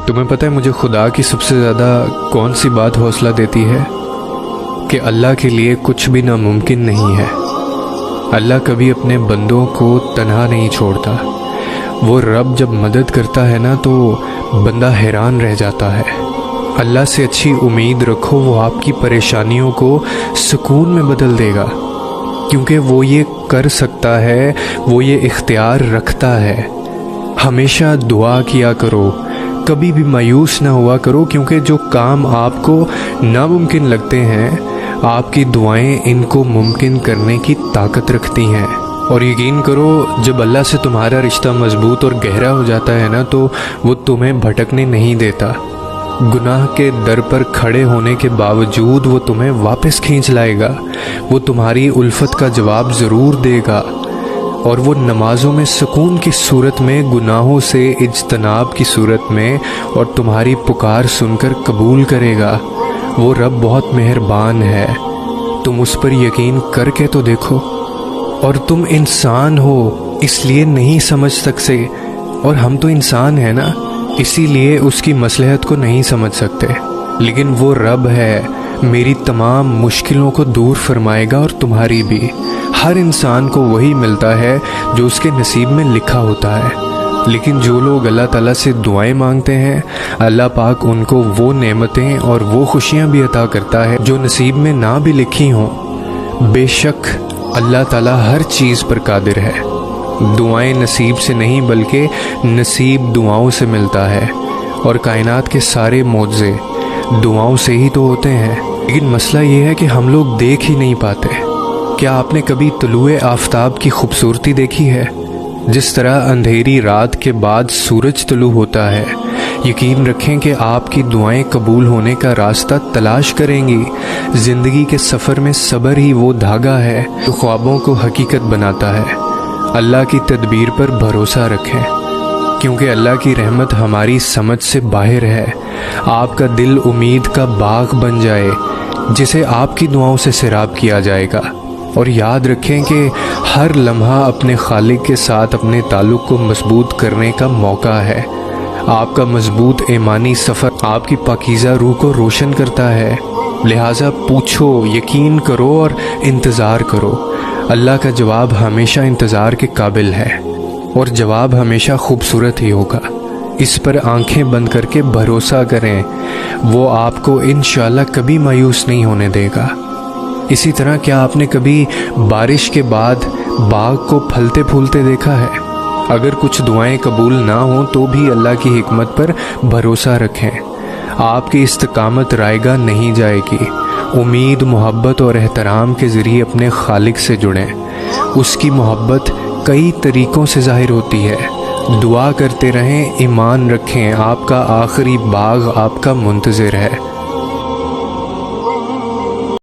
تمہیں پتہ ہے مجھے خدا کی سب سے زیادہ کون سی بات حوصلہ دیتی ہے؟ کہ اللہ کے لیے کچھ بھی ناممکن نہیں ہے۔ اللہ کبھی اپنے بندوں کو تنہا نہیں چھوڑتا۔ وہ رب جب مدد کرتا ہے نا تو بندہ حیران رہ جاتا ہے۔ اللہ سے اچھی امید رکھو، وہ آپ کی پریشانیوں کو سکون میں بدل دے گا، کیونکہ وہ یہ کر سکتا ہے، وہ یہ اختیار رکھتا ہے۔ ہمیشہ دعا کیا کرو، کبھی بھی مایوس نہ ہوا کرو، کیونکہ جو کام آپ کو ناممکن لگتے ہیں آپ کی دعائیں ان کو ممکن کرنے کی طاقت رکھتی ہیں۔ اور یقین کرو جب اللہ سے تمہارا رشتہ مضبوط اور گہرا ہو جاتا ہے نا تو وہ تمہیں بھٹکنے نہیں دیتا۔ گناہ کے در پر کھڑے ہونے کے باوجود وہ تمہیں واپس کھینچ لائے گا۔ وہ تمہاری الفت کا جواب ضرور دے گا، اور وہ نمازوں میں سکون کی صورت میں، گناہوں سے اجتناب کی صورت میں، اور تمہاری پکار سن کر قبول کرے گا۔ وہ رب بہت مہربان ہے، تم اس پر یقین کر کے تو دیکھو۔ اور تم انسان ہو اس لیے نہیں سمجھ سکتے، اور ہم تو انسان ہیں نا، اسی لیے اس کی مصلحت کو نہیں سمجھ سکتے، لیکن وہ رب ہے، میری تمام مشکلوں کو دور فرمائے گا، اور تمہاری بھی۔ ہر انسان کو وہی ملتا ہے جو اس کے نصیب میں لکھا ہوتا ہے، لیکن جو لوگ اللہ تعالیٰ سے دعائیں مانگتے ہیں، اللہ پاک ان کو وہ نعمتیں اور وہ خوشیاں بھی عطا کرتا ہے جو نصیب میں نہ بھی لکھی ہوں۔ بے شک اللہ تعالیٰ ہر چیز پر قادر ہے۔ دعائیں نصیب سے نہیں بلکہ نصیب دعاؤں سے ملتا ہے، اور کائنات کے سارے معجزے دعاؤں سے ہی تو ہوتے ہیں۔ لیکن مسئلہ یہ ہے کہ ہم لوگ دیکھ ہی نہیں پاتے۔ کیا آپ نے کبھی طلوع آفتاب کی خوبصورتی دیکھی ہے؟ جس طرح اندھیری رات کے بعد سورج طلوع ہوتا ہے، یقین رکھیں کہ آپ کی دعائیں قبول ہونے کا راستہ تلاش کریں گی۔ زندگی کے سفر میں صبر ہی وہ دھاگا ہے جو خوابوں کو حقیقت بناتا ہے۔ اللہ کی تدبیر پر بھروسہ رکھیں، کیونکہ اللہ کی رحمت ہماری سمجھ سے باہر ہے۔ آپ کا دل امید کا باغ بن جائے جسے آپ کی دعاؤں سے سیراب کیا جائے گا۔ اور یاد رکھیں کہ ہر لمحہ اپنے خالق کے ساتھ اپنے تعلق کو مضبوط کرنے کا موقع ہے۔ آپ کا مضبوط ایمانی سفر آپ کی پاکیزہ روح کو روشن کرتا ہے، لہٰذا پوچھو، یقین کرو اور انتظار کرو۔ اللہ کا جواب ہمیشہ انتظار کے قابل ہے، اور جواب ہمیشہ خوبصورت ہی ہوگا۔ اس پر آنکھیں بند کر کے بھروسہ کریں، وہ آپ کو انشاءاللہ کبھی مایوس نہیں ہونے دے گا۔ اسی طرح کیا آپ نے کبھی بارش کے بعد باغ کو پھلتے پھولتے دیکھا ہے؟ اگر کچھ دعائیں قبول نہ ہوں تو بھی اللہ کی حکمت پر بھروسہ رکھیں، آپ کی استقامت رائے گاہ نہیں جائے گی۔ امید، محبت اور احترام کے ذریعے اپنے خالق سے جڑیں۔ اس کی محبت کئی طریقوں سے ظاہر ہوتی ہے۔ دعا کرتے رہیں، ایمان رکھیں، آپ کا آخری باغ آپ کا منتظر ہے۔